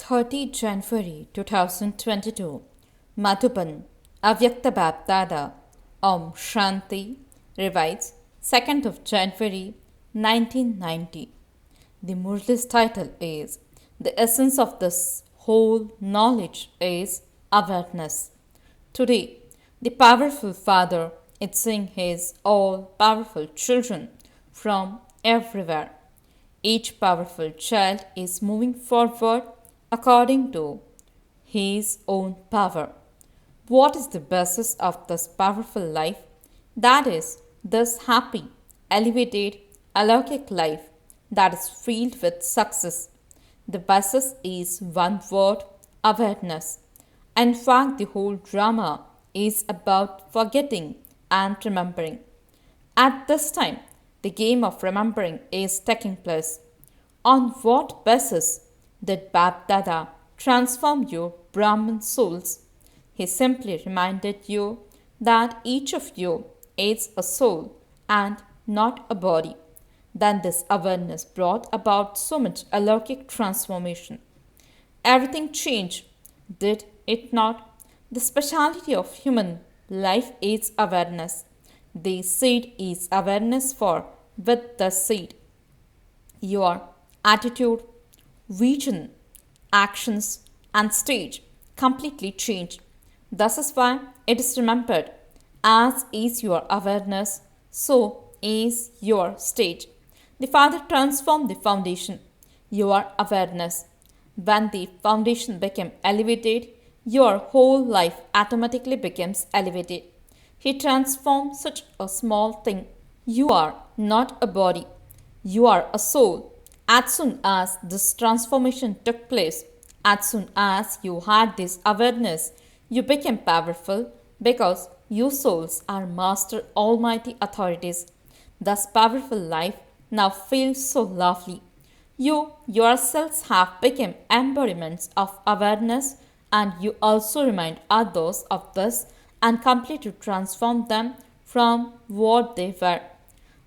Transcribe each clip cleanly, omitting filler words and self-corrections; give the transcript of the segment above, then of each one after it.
30 January 2022 Madhuban Avyakt BapDada Om Shanti revives 2nd of January 1990. The Murli's title is The Essence of this Whole Knowledge is Awareness. Today, the powerful Father is seeing his all-powerful children from everywhere. Each powerful child is moving forward according to his own power. What is the basis of this powerful life? That is this happy, elevated, alaukic life that is filled with success. The basis is one word, awareness. In fact, the whole drama is about forgetting and remembering. At this time, the game of remembering is taking place. On what basis did BapDada transform your Brahman souls? He simply reminded you that each of you is a soul and not a body. Then this awareness brought about so much alaukic transformation. Everything changed, did it not? The speciality of human life is awareness. The seed is awareness, for with the seed, your attitude, vision, actions, and stage completely change. Thus is why it is remembered, as is your awareness, so is your stage. The Father transformed the foundation, your awareness. When the foundation became elevated, your whole life automatically becomes elevated. He transformed such a small thing. You are not a body. You are a soul. As soon as this transformation took place, as soon as you had this awareness, you became powerful because you souls are master almighty authorities. Thus powerful life now feels so lovely. You yourselves have become embodiments of awareness, and you also remind others of this and completely transform them from what they were.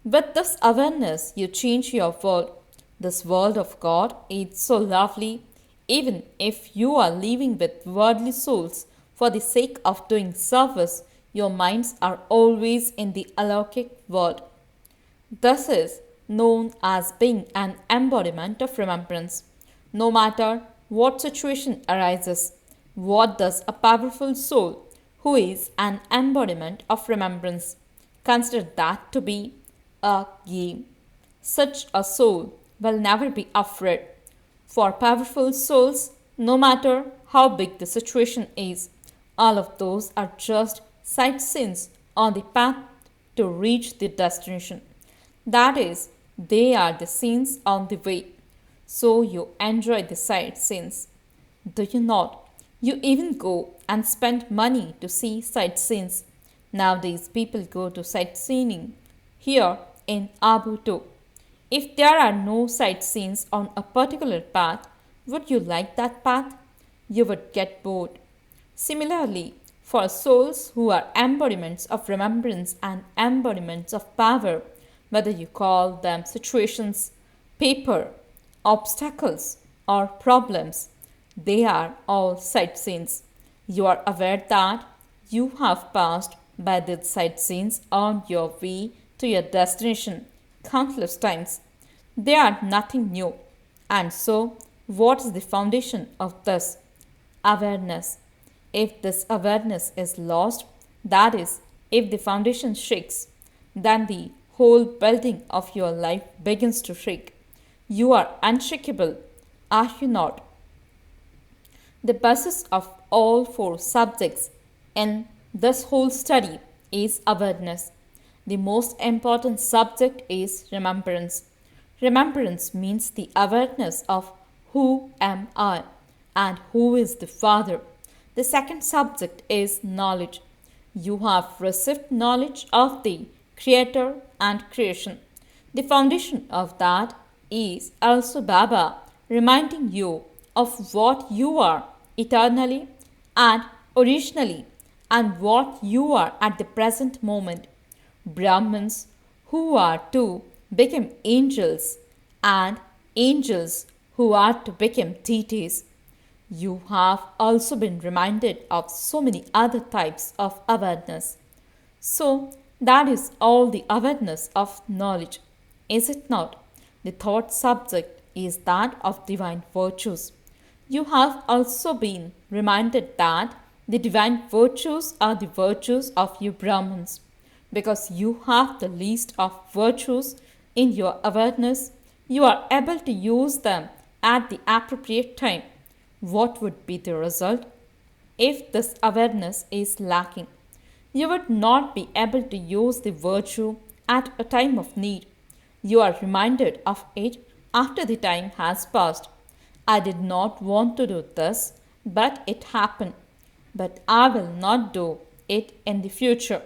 With this awareness, you change your world. This world of God is so lovely. Even if you are living with worldly souls for the sake of doing service, your minds are always in the alaukic world. This is known as being an embodiment of remembrance. No matter what situation arises, what does a powerful soul who is an embodiment of remembrance consider that to be? A game. Such a soul will never be afraid. For powerful souls, no matter how big the situation is, all of those are just sightseeings on the path to reach the destination. That is, they are the scenes on the way. So you enjoy the sightseeings. Do you not? You even go and spend money to see sightseeings. Nowadays, people go to sightseeing here in Abu too. If there are no sightseeings on a particular path, would you like that path? You would get bored. Similarly, for souls who are embodiments of remembrance and embodiments of power, whether you call them situations, paper, obstacles, or problems, they are all sightseeings. You are aware that you have passed by these sightseeings on your way to your destination countless times. They are nothing new. And so, what is the foundation of this? Awareness. If this awareness is lost, that is, if the foundation shakes, then the whole building of your life begins to shake. You are unshakable, are you not? The basis of all four subjects in this whole study is awareness. The most important subject is remembrance. Remembrance means the awareness of who am I and who is the Father. The second subject is knowledge. You have received knowledge of the Creator and creation. The foundation of that is also Baba reminding you of what you are eternally and originally and what you are at the present moment. Brahmins who are to become angels and angels who are to become deities. You have also been reminded of so many other types of awareness. So, that is all the awareness of knowledge, is it not? The third subject is that of divine virtues. You have also been reminded that the divine virtues are the virtues of you Brahmins. Because you have the least of virtues in your awareness, you are able to use them at the appropriate time. What would be the result? If this awareness is lacking, you would not be able to use the virtue at a time of need. You are reminded of it after the time has passed. I did not want to do this, but it happened. But I will not do it in the future.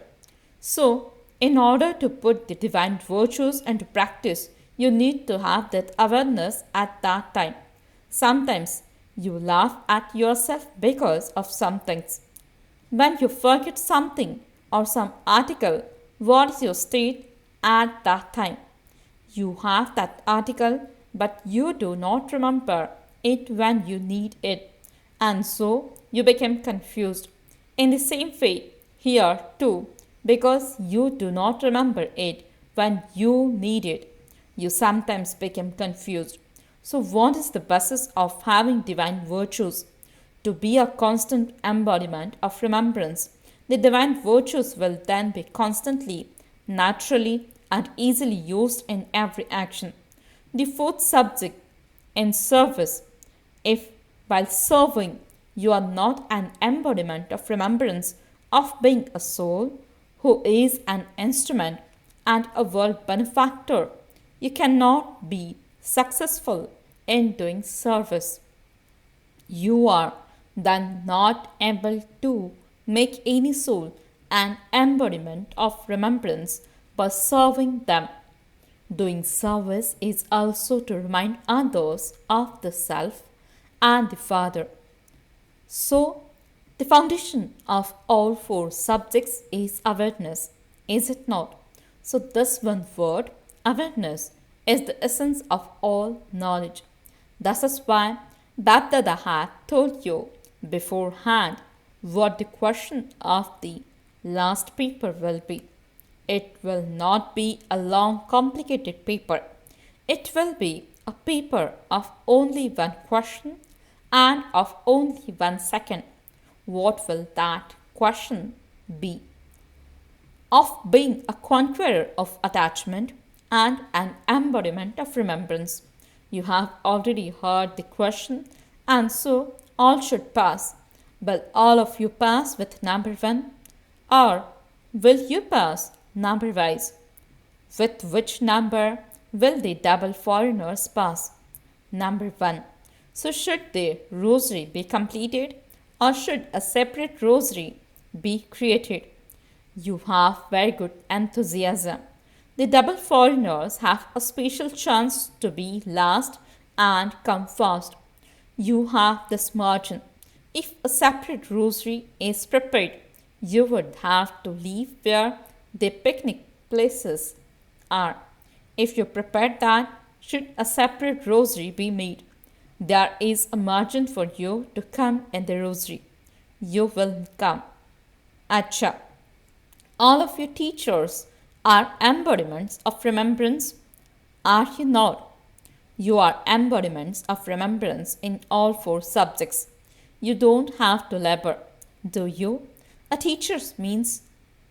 So, in order to put the divine virtues into practice, you need to have that awareness at that time. Sometimes you laugh at yourself because of some things. When you forget something or some article, what is your state at that time? You have that article, but you do not remember it when you need it, and so you become confused. In the same way, here too, because you do not remember it when you need it, you sometimes become confused. So, what is the basis of having divine virtues? To be a constant embodiment of remembrance. The divine virtues will then be constantly, naturally, and easily used in every action. The fourth subject, in service. If while serving you are not an embodiment of remembrance of being a soul who is an instrument and a world benefactor, you cannot be successful in doing service. You are then not able to make any soul an embodiment of remembrance by serving them. Doing service is also to remind others of the Self and the Father. So, the foundation of all four subjects is awareness, is it not? So, this one word, awareness, is the essence of all knowledge. This is why BapDada had told you beforehand what the question of the last paper will be. It will not be a long, complicated paper. It will be a paper of only one question and of only 1 second. What will that question be? Of being a conqueror of attachment and an embodiment of remembrance. You have already heard the question, and so all should pass. Will all of you pass with number 1? Or will you pass number wise? With which number will the double foreigners pass? Number 1. So, should the rosary be completed, or should a separate rosary be created? You have very good enthusiasm. The double foreigners have a special chance to be last and come first. You have this margin. If a separate rosary is prepared, you would have to leave where the picnic places are. If you prepare that, should a separate rosary be made, there is a margin for you to come in the rosary. You will come. Acha. All of your teachers are embodiments of remembrance, are you not? You are embodiments of remembrance in all four subjects. You don't have to labor, do you? A teacher means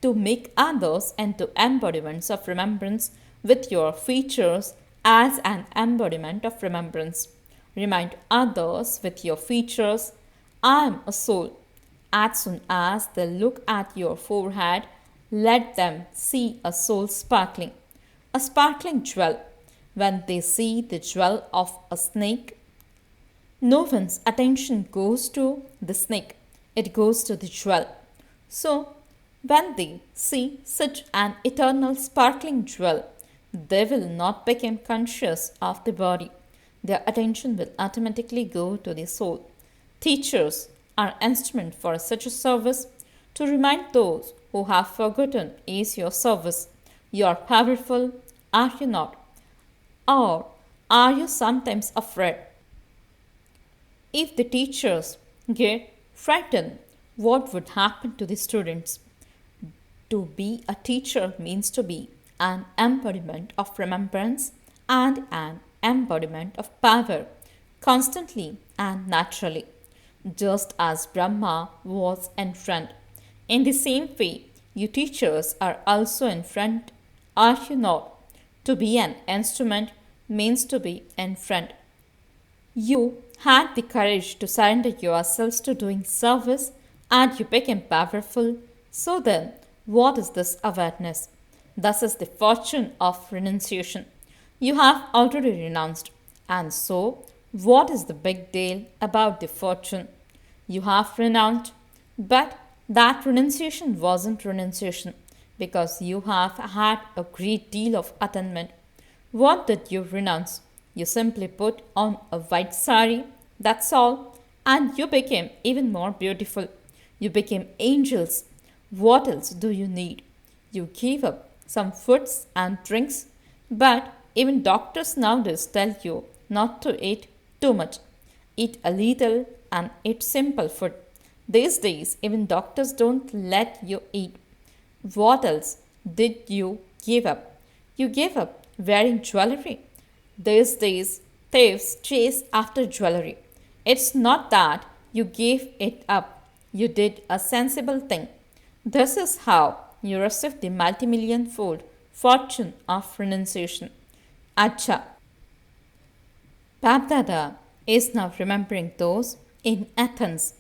to make others into embodiments of remembrance with your features as an embodiment of remembrance. Remind others with your features, I am a soul. As soon as they look at your forehead, let them see a soul sparkling, a sparkling jewel. When they see the jewel of a snake, no one's attention goes to the snake, it goes to the jewel. So, when they see such an eternal sparkling jewel, they will not become conscious of the body. Their attention will automatically go to the soul. Teachers are instrument for such a service. To remind those who have forgotten is your service. You are powerful, are you not? Or are you sometimes afraid? If the teachers get frightened, what would happen to the students? To be a teacher means to be an embodiment of remembrance and an embodiment of power, constantly and naturally, just as Brahma was in front. In the same way, you teachers are also in front, are you not? To be an instrument means to be in front. You had the courage to surrender yourselves to doing service and you became powerful. So then, what is this awareness? Thus is the fortune of renunciation. You have already renounced. And so, what is the big deal about the fortune? You have renounced, but that renunciation wasn't renunciation because you have had a great deal of attainment. What did you renounce? You simply put on a white sari, that's all, and you became even more beautiful. You became angels. What else do you need? You gave up some foods and drinks, but even doctors nowadays tell you not to eat too much. Eat a little and eat simple food. These days, even doctors don't let you eat. What else did you give up? You gave up wearing jewelry. These days, thieves chase after jewelry. It's not that you gave it up, you did a sensible thing. This is how you receive the multi-million fold fortune of renunciation. Acha. BapDada is now remembering those in Athens.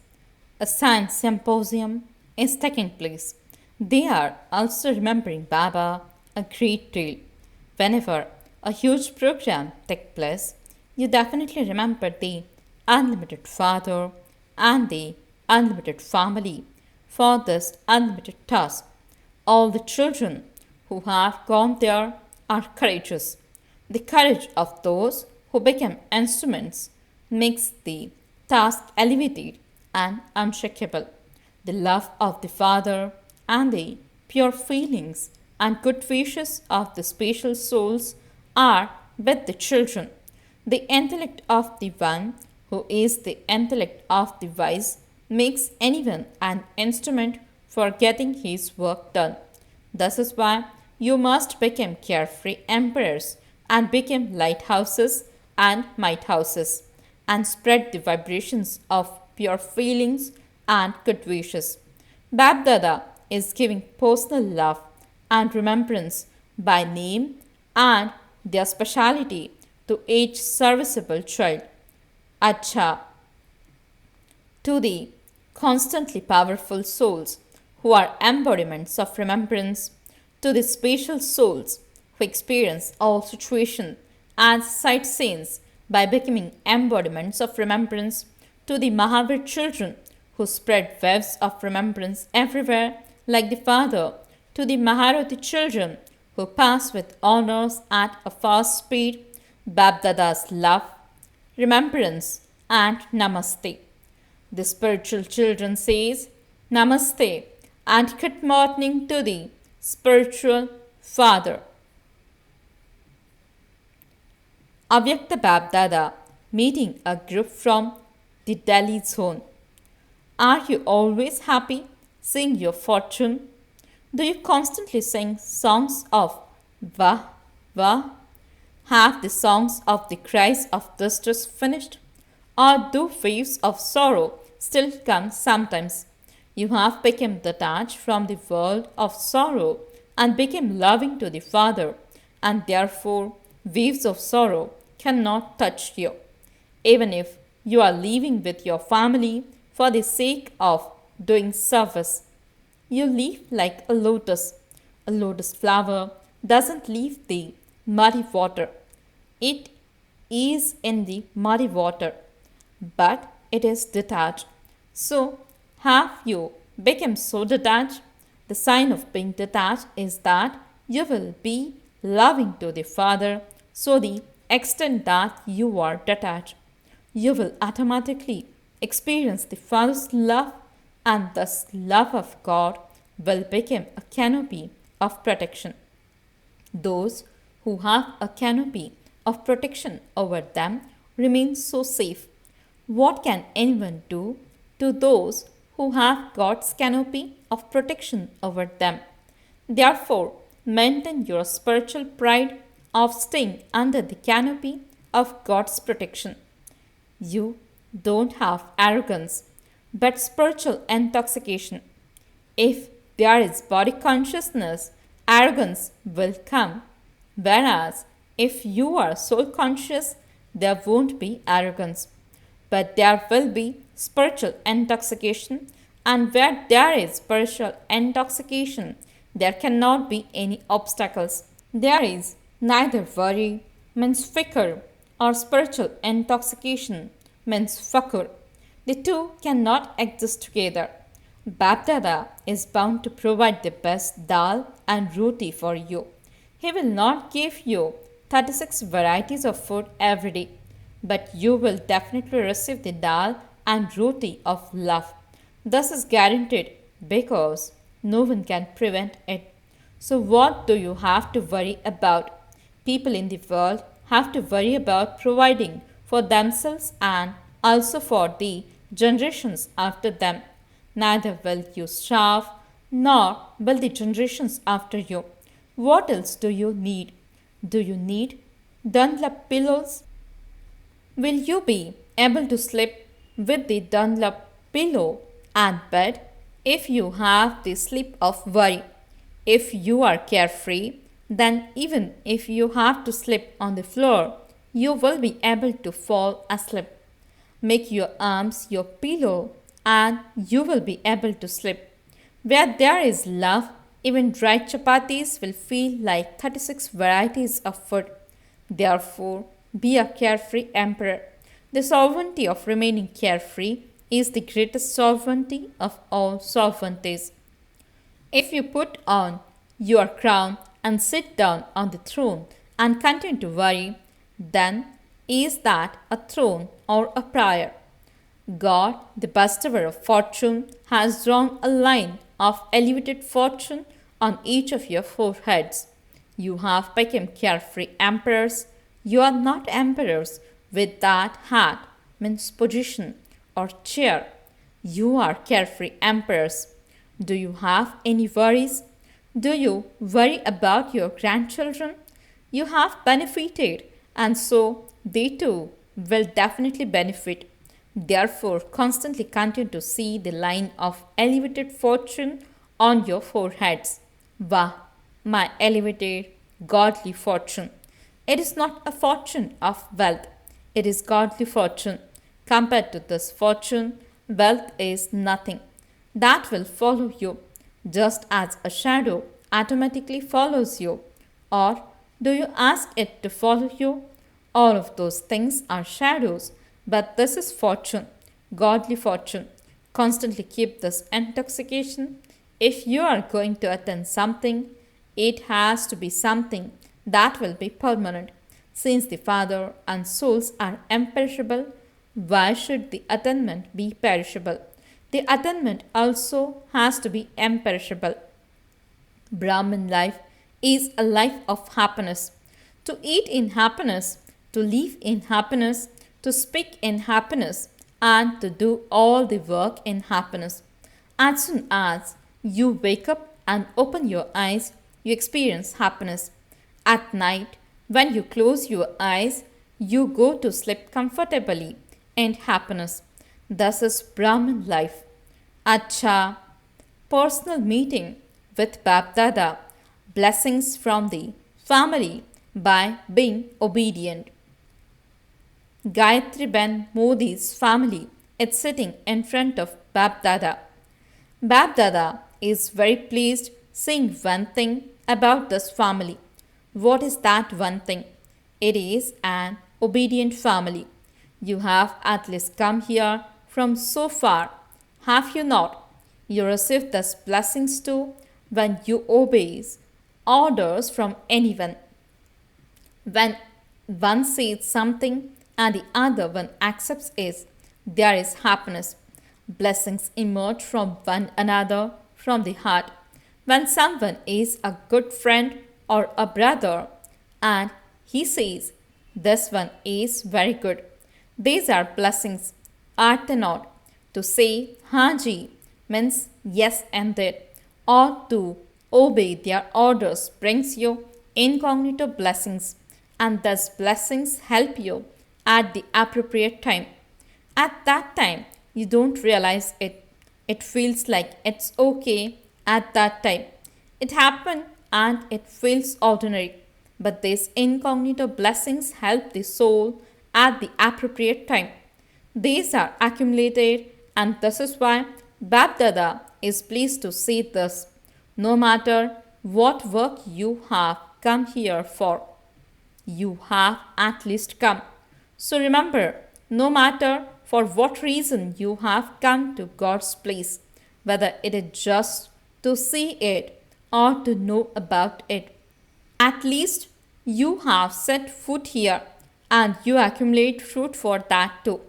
A science symposium is taking place. They are also remembering Baba a great deal. Whenever a huge program takes place, you definitely remember the unlimited father and the unlimited family for this unlimited task. All the children who have gone there are courageous. The courage of those who become instruments makes the task elevated and unshakable. The love of the Father and the pure feelings and good wishes of the spatial souls are with the children. The intellect of the one who is the intellect of the wise makes anyone an instrument for getting his work done. This is why you must become carefree emperors and become lighthouses and might houses and spread the vibrations of pure feelings and good wishes. BapDada is giving personal love and remembrance by name and their speciality to each serviceable child. Acha. To the constantly powerful souls who are embodiments of remembrance, to the spatial souls who experience all situation as sight scenes by becoming embodiments of remembrance, to the Mahavir children who spread waves of remembrance everywhere like the Father, to the Maharati children who pass with honors at a fast speed, BapDada's love, remembrance, and Namaste. The spiritual children says Namaste and good morning to the spiritual Father. Avyakt BapDada meeting a group from the Delhi zone. Are you always happy seeing your fortune? Do you constantly sing songs of Vah, Vah? Have the songs of the cries of distress finished? Or do waves of sorrow still come sometimes? You have become detached from the world of sorrow and become loving to the Father, and therefore waves of sorrow cannot touch you. Even if you are living with your family for the sake of doing service, you live like a lotus. A lotus flower doesn't leave the muddy water. It is in the muddy water, but it is detached. So, have you become so detached? The sign of being detached is that you will be loving to the Father, so the extent that you are detached, you will automatically experience the Father's love, and thus love of God will become a canopy of protection. Those who have a canopy of protection over them remain so safe. What can anyone do to those who have God's canopy of protection over them? Therefore, maintain your spiritual pride of staying under the canopy of God's protection. You don't have arrogance, but spiritual intoxication. If there is body consciousness, arrogance will come. Whereas, if you are soul conscious, there won't be arrogance. But there will be spiritual intoxication, and where there is spiritual intoxication, there cannot be any obstacles. There is neither worry, means fikr, or spiritual intoxication, means fakur. The two cannot exist together. BapDada is bound to provide the best dal and roti for you. He will not give you 36 varieties of food every day, but you will definitely receive the dal and roti of love. This is guaranteed because no one can prevent it. So, what do you have to worry about? People in the world have to worry about providing for themselves and also for the generations after them. Neither will you starve, nor will the generations after you. What else do you need? Do you need Dunlop pillows? Will you be able to sleep with the Dunlop pillow and bed if you have the sleep of worry? If you are carefree, then even if you have to sleep on the floor, you will be able to fall asleep. Make your arms your pillow and you will be able to sleep. Where there is love, even dry chapatis will feel like 36 varieties of food. Therefore, be a carefree emperor. The sovereignty of remaining carefree is the greatest sovereignty of all sovereignties. If you put on your crown and sit down on the throne and continue to worry, then is that a throne or a prayer? God, the bestower of fortune, has drawn a line of elevated fortune on each of your foreheads. You have become carefree emperors. You are not emperors with that hat, means position or chair. You are carefree emperors. Do you have any worries? Do you worry about your grandchildren? You have benefited, and so they too will definitely benefit. Therefore, constantly continue to see the line of elevated fortune on your foreheads. Wah, my elevated, godly fortune. It is not a fortune of wealth, it is godly fortune. Compared to this fortune, wealth is nothing. That will follow you, just as a shadow automatically follows you. Or do you ask it to follow you? All of those things are shadows, but this is fortune, godly fortune. Constantly keep this intoxication. If you are going to attain something, it has to be something that will be permanent. Since the Father and souls are imperishable, why should the attainment be perishable? The attainment also has to be imperishable. Brahman life is a life of happiness. To eat in happiness, to live in happiness, to speak in happiness, and to do all the work in happiness. As soon as you wake up and open your eyes, you experience happiness. At night, when you close your eyes, you go to sleep comfortably in happiness. Thus is Brahman life. Acha, personal meeting with BapDada, blessings from the family by being obedient. Gayatri Ben Modi's family is sitting in front of BapDada. BapDada is very pleased seeing one thing about this family. What is that one thing? It is an obedient family. You have at least come here from so far, have you not? You receive these blessings too when you obey orders from anyone. When one says something and the other one accepts it, there is happiness. Blessings emerge from one another from the heart. When someone is a good friend or a brother and he says, "This one is very good," these are blessings. arthe not. To say Haji means yes indeed, or to obey their orders brings you incognito blessings, and thus blessings help you at the appropriate time. At that time, you don't realize it. It feels like it's okay at that time. It happened and it feels ordinary. But these incognito blessings help the soul at the appropriate time. These are accumulated, and this is why BapDada is pleased to say this. No matter what work you have come here for, you have at least come. So remember, no matter for what reason you have come to God's place, whether it is just to see it or to know about it, at least you have set foot here and you accumulate fruit for that too.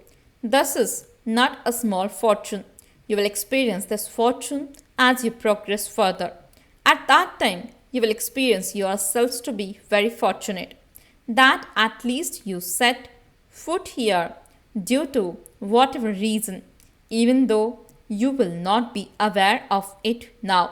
This is not a small fortune. You will experience this fortune as you progress further. At that time, you will experience yourselves to be very fortunate that at least you set foot here due to whatever reason, even though you will not be aware of it now.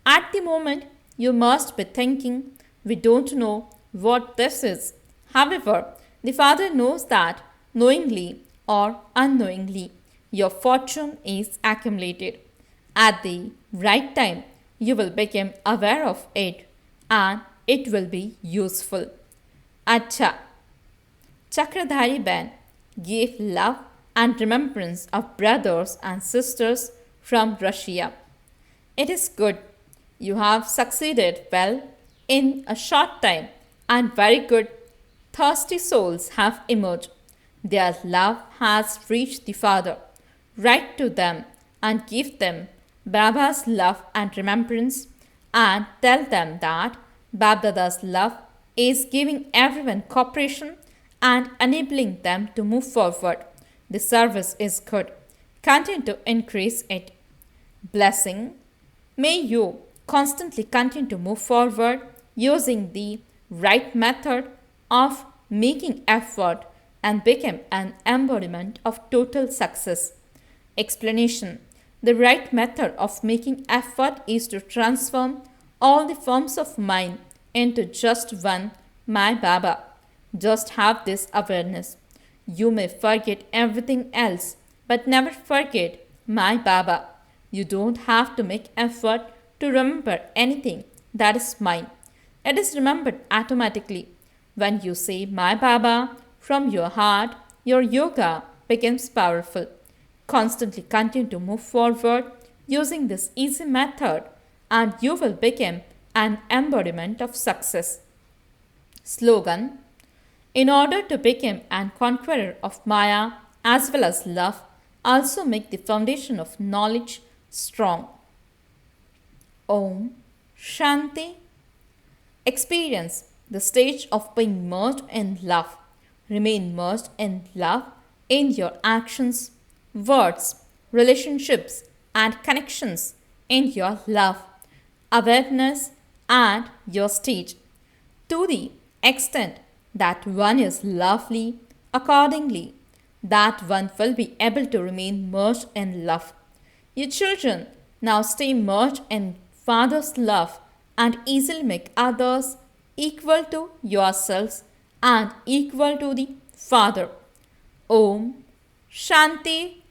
At the moment, you must be thinking, we don't know what this is. However, the Father knows that knowingly or unknowingly, your fortune is accumulated. At the right time, you will become aware of it and it will be useful. Acha. Chakradhari Ben gave love and remembrance of brothers and sisters from Russia. It is good. You have succeeded well in a short time, and very good, thirsty souls have emerged. Their love has reached the Father. Write to them and give them Baba's love and remembrance, and tell them that BapDada's love is giving everyone cooperation and enabling them to move forward. The service is good. Continue to increase it. Blessing. May you constantly continue to move forward using the right method of making effort and become an embodiment of total success. Explanation. The right method of making effort is to transform all the forms of mind into just one, my Baba. Just have this awareness. You may forget everything else, but never forget my Baba. You don't have to make effort to remember anything that is mine. It is remembered automatically. When you say my Baba from your heart, your yoga becomes powerful. Constantly continue to move forward using this easy method and you will become an embodiment of success. Slogan. In order to become an conqueror of Maya as well as love, also make the foundation of knowledge strong. Om Shanti. Experience the stage of being merged in love. Remain merged in love in your actions, words, relationships, and connections, in your love, awareness, and your stage. To the extent that one is lovely, accordingly, that one will be able to remain merged in love. You children now stay merged in Father's love and easily make others equal to yourselves and equal to the Father. Om Shanti